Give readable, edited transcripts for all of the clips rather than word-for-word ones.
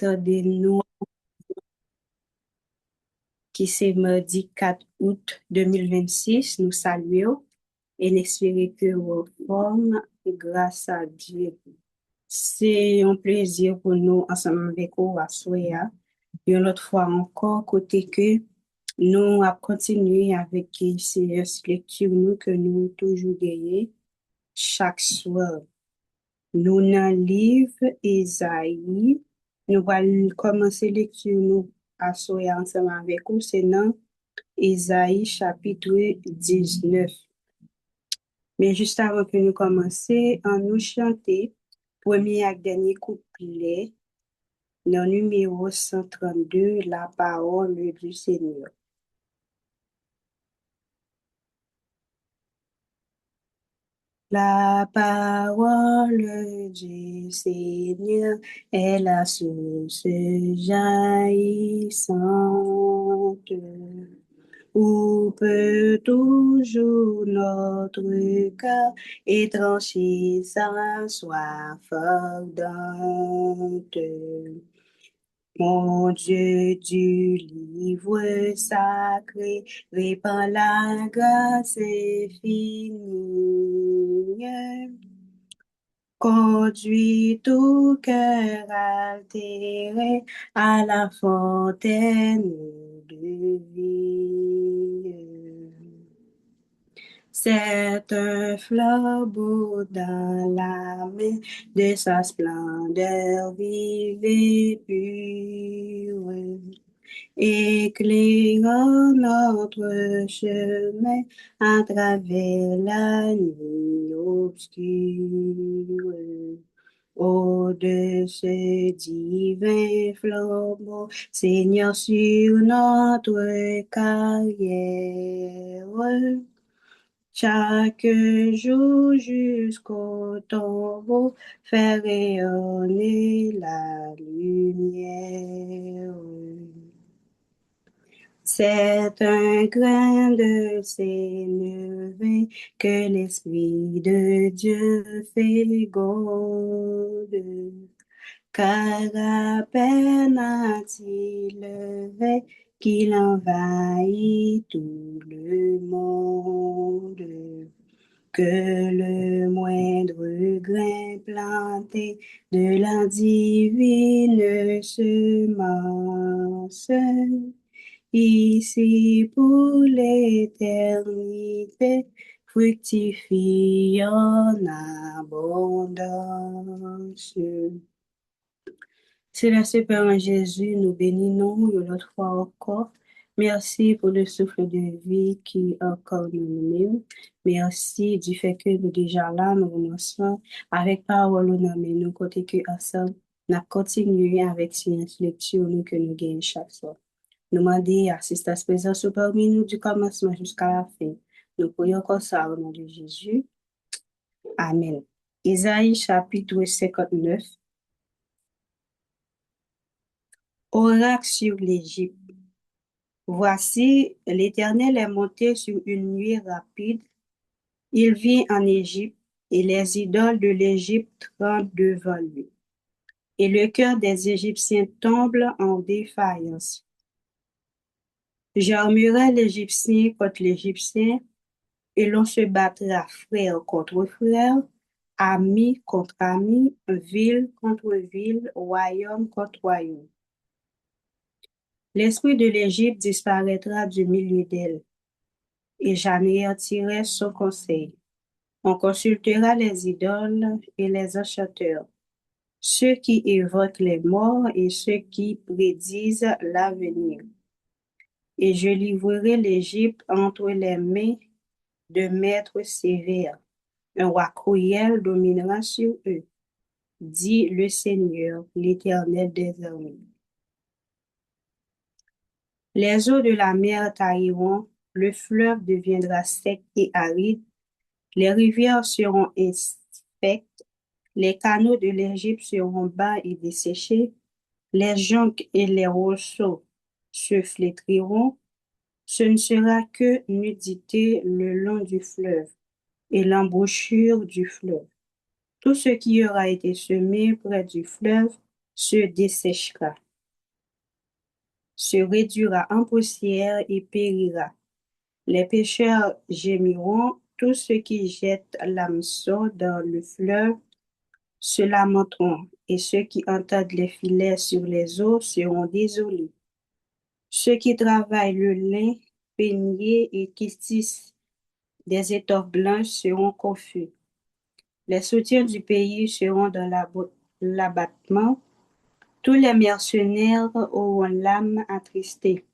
Attendez-nous qui c'est mardi 4 août 2026, nous saluons et n'espérons que vos formes grâce à Dieu. C'est un plaisir pour nous ensemble avec vous à Soya. Une autre fois encore, côté que nous a continué avec ces lectures nous que nous toujours gagné chaque soir. Nous dans le livre Isaïe, nous allons commencer lecture nous à Soya ensemble avec vous, c'est dans Isaïe chapitre 19. Mais juste avant que nous commencions, on nous chanter premier et dernier couplet dans le numéro 132, la parole du Seigneur. La parole du Seigneur est la source jaillissante, où peut toujours notre cœur étancher sa soif ardente. Mon Dieu du livre sacré, répand la grâce infinie. Conduis tout cœur altéré à la fontaine de vie. C'est un flambeau dans la main de sa splendeur vive et pure, éclairant notre chemin à travers la nuit obscure. Ô de ce divin flambeau, Seigneur, sur notre carrière, chaque jour jusqu'au tombeau, faire rayonner la lumière. C'est un grain de s'élever que l'Esprit de Dieu fait gaude. Car à peine a-t-il levé qu'il envahit tout le monde. Que le moindre grain planté de la divine semence, ici pour l'éternité, fructifie en abondance. C'est le Seigneur Jésus, nous bénissons une autre fois encore. Merci pour le souffle de vie qui encore nous mène. Merci du fait que nous déjà là, nous remercions avec parole nous nommons nous côté que ensemble, nous continuons avec ces lectures nous que nous gagnons chaque soir. Nous demandons assistance présence parmi nous du commencement jusqu'à la fin. Nous prions comme ça au nom de Jésus. Amen. Isaïe chapitre 59. Oracle sur l'Égypte. Voici, l'Éternel est monté sur une nuée rapide. Il vient en Égypte, et les idoles de l'Égypte tremblent devant lui. Et le cœur des Égyptiens tombe en défaillance. J'armerai l'Égyptien contre l'Égyptien, et l'on se battra frère contre frère, ami contre ami, ville contre ville, royaume contre royaume. L'esprit de l'Égypte disparaîtra du milieu d'elle, et j'anéantirai son conseil. On consultera les idoles et les enchanteurs, ceux qui évoquent les morts et ceux qui prédisent l'avenir. Et je livrerai l'Égypte entre les mains de maîtres sévères. Un roi cruel dominera sur eux, dit le Seigneur, l'Éternel des armées. Les eaux de la mer tariront, le fleuve deviendra sec et aride, les rivières seront infectes, les canaux de l'Égypte seront bas et desséchés, les joncs et les roseaux se flétriront, ce ne sera que nudité le long du fleuve et l'embouchure du fleuve. Tout ce qui aura été semé près du fleuve se desséchera, se réduira en poussière et périra. Les pêcheurs gémiront, tous ceux qui jettent l'hameçon dans le fleuve se lamenteront, et ceux qui entendent les filets sur les eaux seront désolés. Ceux qui travaillent le lin peigné et qui tissent des étoffes blanches seront confus. Les soutiens du pays seront dans l'abattement. Tous les mercenaires auront l'âme attristée.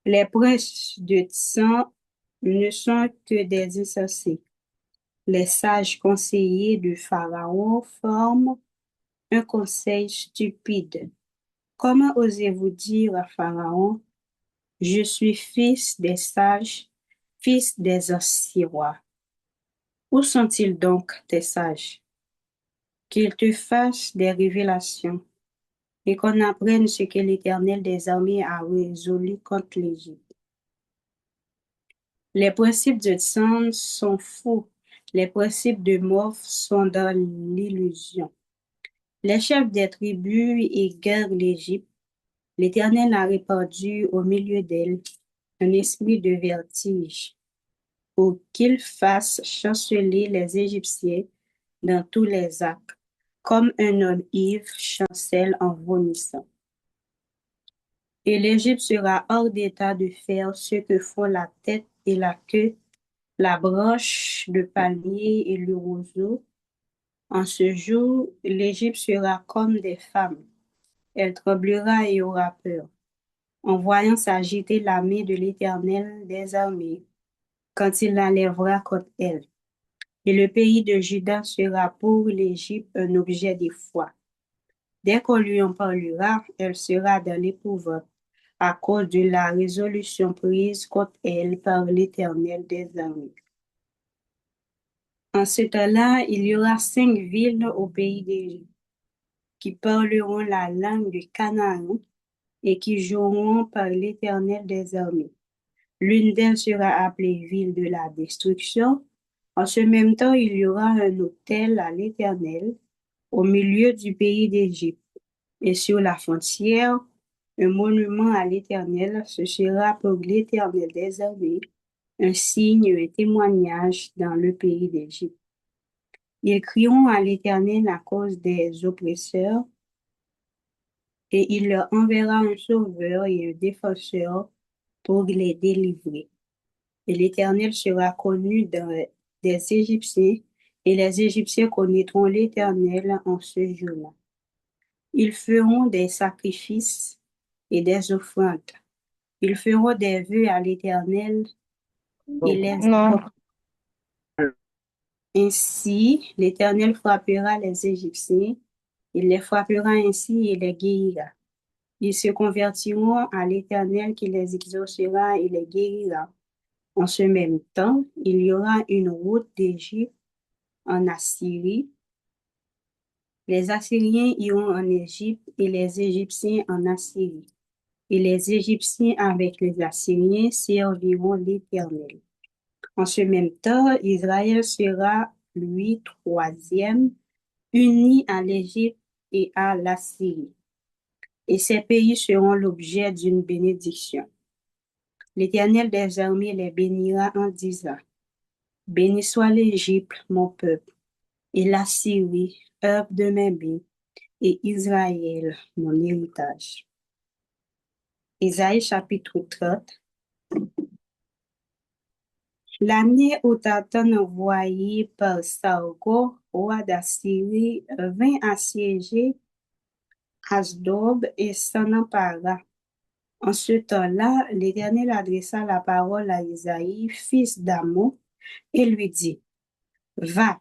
Les princes de sang ne sont que des insensés. Les sages conseillers de Pharaon forment un conseil stupide. Comment osez-vous dire à Pharaon, je suis fils des sages, fils des anciens rois? Où sont-ils donc, tes sages? Qu'ils te fassent des révélations et qu'on apprenne ce que l'Éternel des armées a résolu contre l'Égypte. Les principes de sang sont faux, les principes de mort sont dans l'illusion. Les chefs des tribus égarent l'Égypte. L'Éternel a répandu au milieu d'elle un esprit de vertige pour qu'il fasse chanceler les Égyptiens dans tous les actes, comme un homme ivre chancelle en vomissant. Et l'Égypte sera hors d'état de faire ce que font la tête et la queue, la branche de palmier et le roseau. En ce jour, l'Égypte sera comme des femmes. Elle tremblera et aura peur, en voyant s'agiter la main de l'Éternel des armées, quand il la lèvera contre elle. Et le pays de Juda sera pour l'Égypte un objet d'effroi. Dès qu'on lui en parlera, elle sera dans l'épouvante à cause de la résolution prise contre elle par l'Éternel des armées. En ce temps-là, il y aura 5 villes au pays d'Égypte qui parleront la langue du Canaan et qui joueront par l'Éternel des armées. L'une d'elles sera appelée ville de la destruction. En ce même temps, il y aura un autel à l'Éternel au milieu du pays d'Égypte. Et sur la frontière, un monument à l'Éternel, ce sera pour l'Éternel des armées, un signe, un témoignage dans le pays d'Égypte. Ils crieront à l'Éternel à cause des oppresseurs, et il leur enverra un sauveur et un défenseur pour les délivrer. Et l'Éternel sera connu des Égyptiens, et les Égyptiens connaîtront l'Éternel en ce jour-là. Ils feront des sacrifices et des offrandes. Ils feront des vœux à l'Éternel et les Non, invoqueront. Ainsi, l'Éternel frappera les Égyptiens, il les frappera ainsi et les guérira. Ils se convertiront à l'Éternel qui les exaucera et les guérira. En ce même temps, il y aura une route d'Égypte en Assyrie. Les Assyriens iront en Égypte et les Égyptiens en Assyrie. Et les Égyptiens avec les Assyriens serviront l'Éternel. En ce même temps, Israël sera, lui, troisième, uni à l'Égypte et à l'Assyrie. Et ces pays seront l'objet d'une bénédiction. L'Éternel des armées les bénira en disant, béni soit l'Égypte, mon peuple, et l'Assyrie, œuvre de mes mains, et Israël, mon héritage. Isaïe chapitre 30. L'année où Tartan envoyé par Sargon, roi d'Assyrie, vint assiéger Asdob et s'en empara. En ce temps-là, l'Éternel adressa la parole à Isaïe, fils d'Amon, et lui dit, va,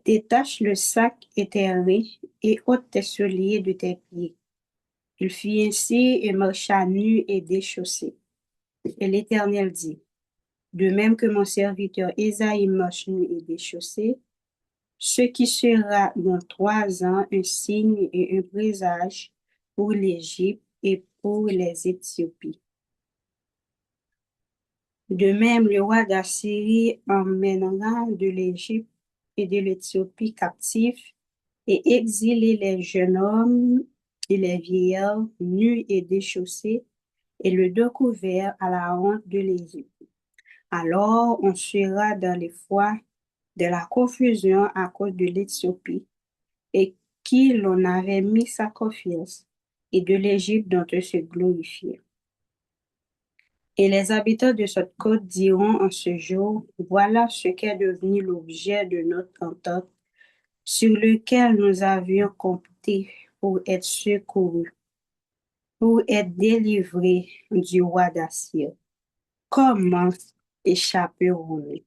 détache le sac et tes reins, et ôte tes souliers de tes pieds. Il fit ainsi et marcha nu et déchaussé. Et l'Éternel dit, de même que mon serviteur Isaïe marche nu et déchaussé, ce qui sera dans 3 ans un signe et un présage pour l'Égypte et pour les Éthiopies. De même, le roi d'Assyrie emmènera de l'Égypte et de l'Éthiopie captifs et exilez les jeunes hommes et les vieillards nus et déchaussés et le dos couvert à la honte de l'Égypte. Alors on sera dans l'effroi de la confusion à cause de l'Éthiopie et qui l'on avait mis sa confiance et de l'Égypte dont on se glorifiait. Et les habitants de cette côte diront en ce jour, voilà ce qu'est devenu l'objet de notre entente, sur lequel nous avions compté pour être secourus, pour être délivrés du roi d'Assir. Comment échapperons-nous?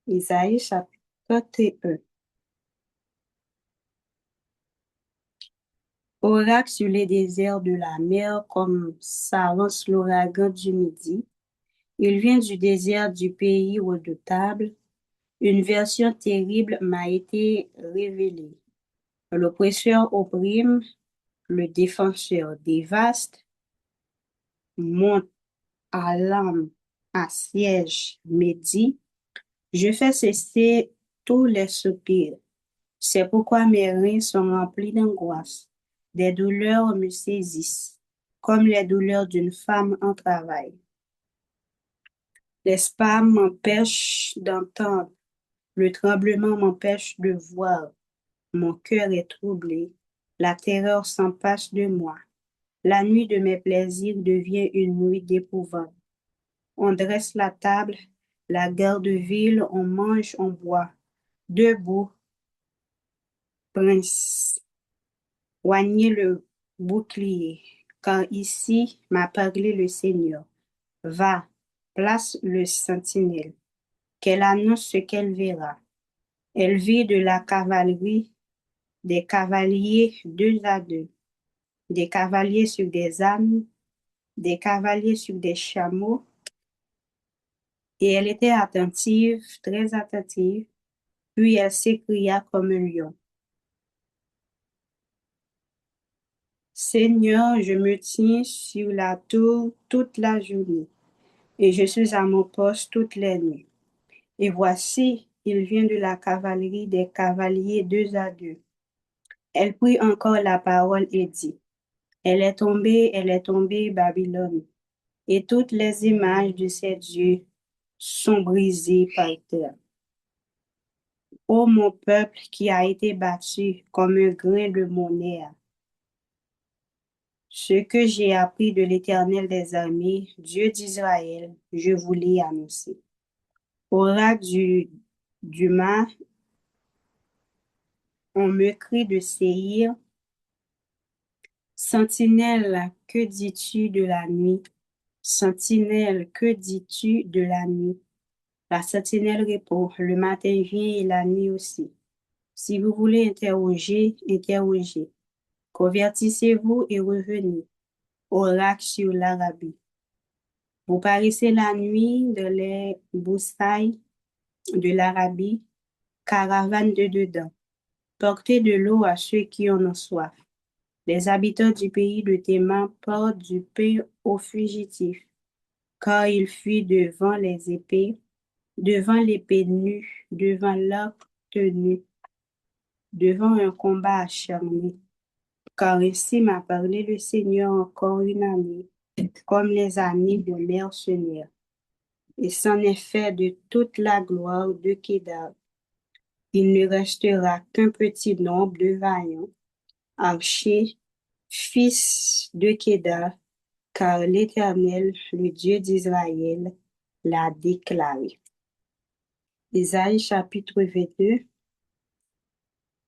Isaïe chapitre 31. Oracle sur les déserts de la mer, comme s'avance l'ouragan du midi. Il vient du désert du pays redoutable. Une version terrible m'a été révélée. L'oppresseur opprime, le défenseur dévaste, monte à l'âme, assiège, médit. Je fais cesser tous les soupirs. C'est pourquoi mes reins sont remplis d'angoisse. Des douleurs me saisissent, comme les douleurs d'une femme en travail. Les spasmes m'empêchent d'entendre. Le tremblement m'empêche de voir. Mon cœur est troublé. La terreur s'empache de moi. La nuit de mes plaisirs devient une nuit d'épouvante. On dresse la table, la garde de ville, on mange, on boit. Debout, prince, oignez le bouclier, car ici m'a parlé le Seigneur. Va, place le sentinelle, qu'elle annonce ce qu'elle verra. Elle vit de la cavalerie, des cavaliers deux à deux, des cavaliers sur des ânes, des cavaliers sur des chameaux, et elle était attentive, très attentive, puis elle s'écria comme un lion. Seigneur, je me tiens sur la tour toute la journée, et je suis à mon poste toutes les nuits. Et voici, il vient de la cavalerie des cavaliers deux à deux. Elle prit encore la parole et dit, elle est tombée, Babylone, et toutes les images de ses dieux sont brisées par terre. Ô mon peuple qui a été battu comme un grain de monnaie, ce que j'ai appris de l'Éternel des armées, Dieu d'Israël, je vous l'ai annoncé. Oracle du mât, on me crie de Séhir. Sentinelle, que dis-tu de la nuit? Sentinelle, que dis-tu de la nuit? La sentinelle répond, le matin vient et la nuit aussi. Si vous voulez interroger, interrogez. Convertissez-vous et revenez. Oracle sur l'Arabie. Vous paraissez la nuit de les broussailles de l'Arabie, caravane de dedans. Portez de l'eau à ceux qui en ont soif. Les habitants du pays de Théma portent du pain aux fugitifs, car ils fuient devant les épées, devant l'épée nue, devant l'arc tenu, devant un combat acharné. Car ainsi m'a parlé le Seigneur encore une année, comme les années de mercenaires. Et c'en est fait de toute la gloire de Kédar. Il ne restera qu'un petit nombre de vaillants, archers, fils de Kédar, car l'Éternel, le Dieu d'Israël, l'a déclaré. Isaïe chapitre 22,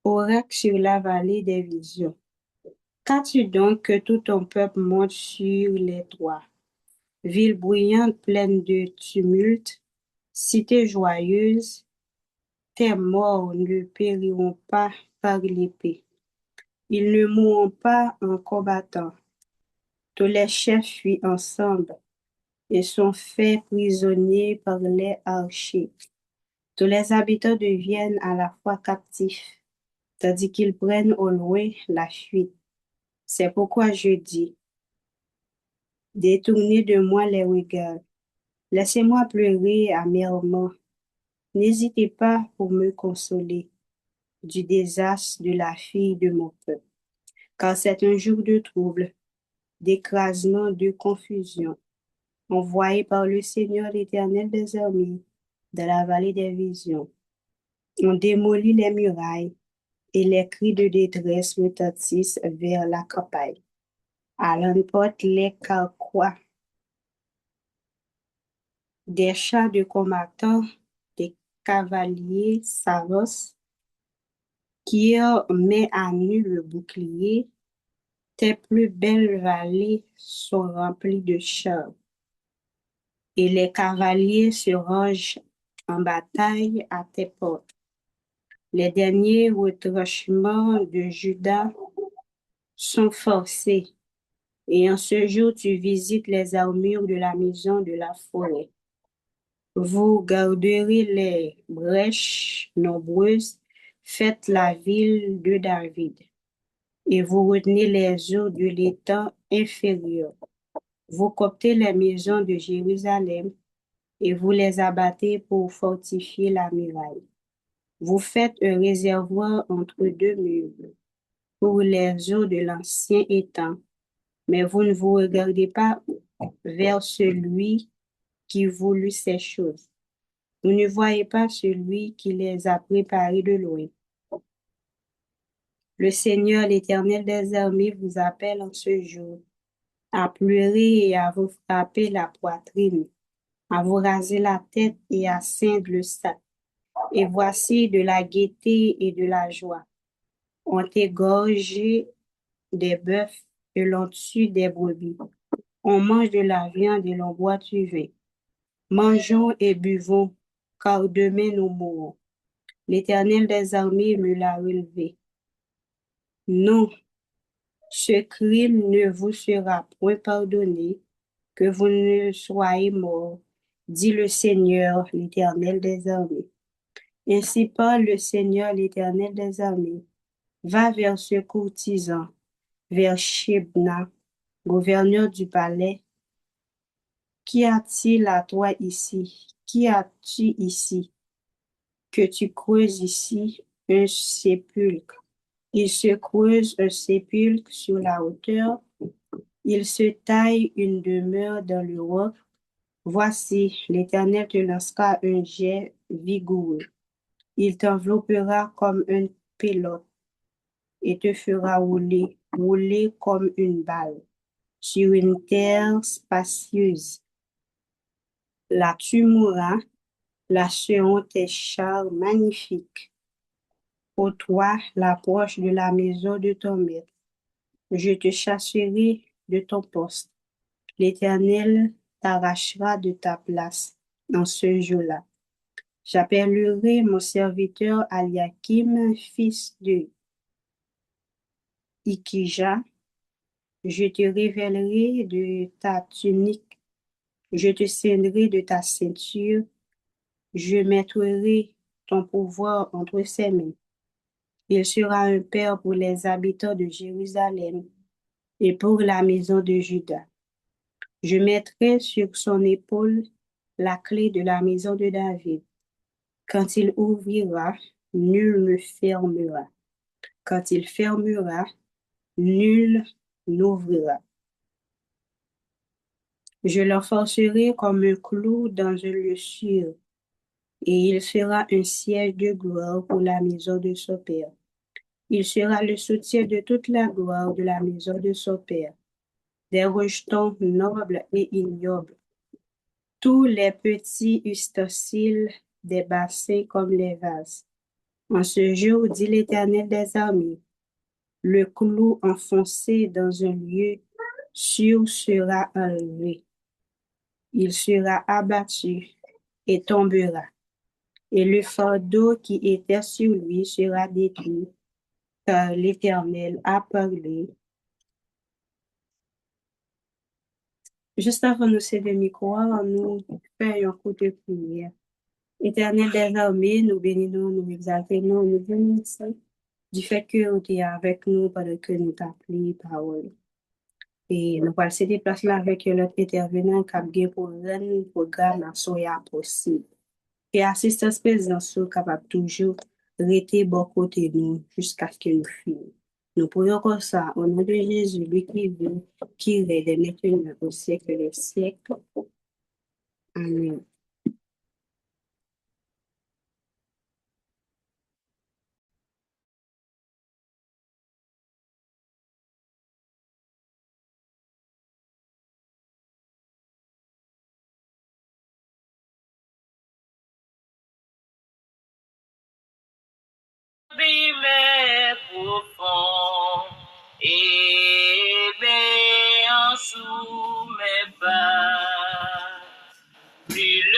oracle sur la vallée des visions. Qu'as-tu donc que tout ton peuple monte sur les toits? Ville bruyante pleine de tumulte, cité joyeuse, tes morts ne périront pas par l'épée. Ils ne mourront pas en combattant. Tous les chefs fuient ensemble et sont faits prisonniers par les archers. Tous les habitants deviennent à la fois captifs, tandis qu'ils prennent au loin la fuite. C'est pourquoi je dis, détournez de moi les regards, laissez-moi pleurer amèrement. N'hésitez pas pour me consoler. du désastre de la fille de mon peuple. Car c'est un jour de trouble, d'écrasement, de confusion, envoyé par le Seigneur l'Éternel des armées dans la vallée des visions. On démolit les murailles et les cris de détresse retentissent vers la campagne. À l'emporte les carquois des chars de combattants, des cavaliers s'avancent, qui met à nu le bouclier. Tes plus belles vallées sont remplies de chars, et les cavaliers se rangent en bataille à tes portes. Les derniers retranchements de Juda sont forcés, et en ce jour tu visites les armures de la maison de la forêt. Vous garderez les brèches nombreuses, faites la ville de David, et vous retenez les eaux de l'étang inférieur. Vous coptez les maisons de Jérusalem, et vous les abattez pour fortifier la muraille. Vous faites un réservoir entre deux murs pour les eaux de l'ancien étang, mais vous ne vous regardez pas vers celui qui voulut ces choses. Vous ne voyez pas celui qui les a préparés de loin. Le Seigneur, l'Éternel des armées, vous appelle en ce jour à pleurer et à vous frapper la poitrine, à vous raser la tête et à ceindre le sac. Et voici de la gaieté et de la joie. On égorgé des bœufs et l'on tue des brebis. On mange de la viande et l'on boit du vin. Mangeons et buvons, car demain nous mourrons. L'Éternel des armées me l'a relevé. Non, ce crime ne vous sera point pardonné, que vous ne soyez morts, dit le Seigneur, l'Éternel des armées. Ainsi parle le Seigneur, l'Éternel des armées. Va vers ce courtisan, vers Shebna, gouverneur du palais. Qu'y a-t-il à toi ici? Qu'y as-tu ici? Que tu creuses ici un sépulcre. Il se creuse un sépulcre sur la hauteur. Il se taille une demeure dans le roc. Voici, l'Éternel te lancera un jet vigoureux. Il t'enveloppera comme une pelote et te fera rouler comme une balle sur une terre spacieuse. Là tu mourras, là seront tes chars magnifiques. Ô toi, l'approche de la maison de ton maître. Je te chasserai de ton poste. L'Éternel t'arrachera de ta place dans ce jour-là. J'appellerai mon serviteur Aliakim, fils de Ikija. Je te révélerai de ta tunique. Je te ceindrai de ta ceinture. Je mettrai ton pouvoir entre ses mains. Il sera un père pour les habitants de Jérusalem et pour la maison de Juda. Je mettrai sur son épaule la clé de la maison de David. Quand il ouvrira, nul ne fermera. Quand il fermera, nul n'ouvrira. Je l'enfoncerai comme un clou dans un lieu sûr, et il sera un siège de gloire pour la maison de son père. Il sera le soutien de toute la gloire de la maison de son père, des rejetons nobles et ignobles, tous les petits ustensiles des bassins comme les vases. En ce jour, dit l'Éternel des armées, le clou enfoncé dans un lieu sûr sera enlevé. Il sera abattu et tombera, et le fardeau qui était sur lui sera détruit, car l'Éternel a parlé. Juste avant de nous céder le micro, nous faisons un coup de prière. Éternel des armées, nous bénissons, nous exaltons, nous bénissons du fait que tu es avec nous pendant que nous t'appelons parole. Et nous allons céder place là avec l'autre intervenant qui a bien pour rendre le programme à soya possible. Et assistance présence capable toujours rester bon côté nous jusqu'à ce que nous finissions. Nous prions comme ça, au nom de Jésus, lui qui vit, qui règne de maintenant au siècle des siècles. Amen. Be mais profond.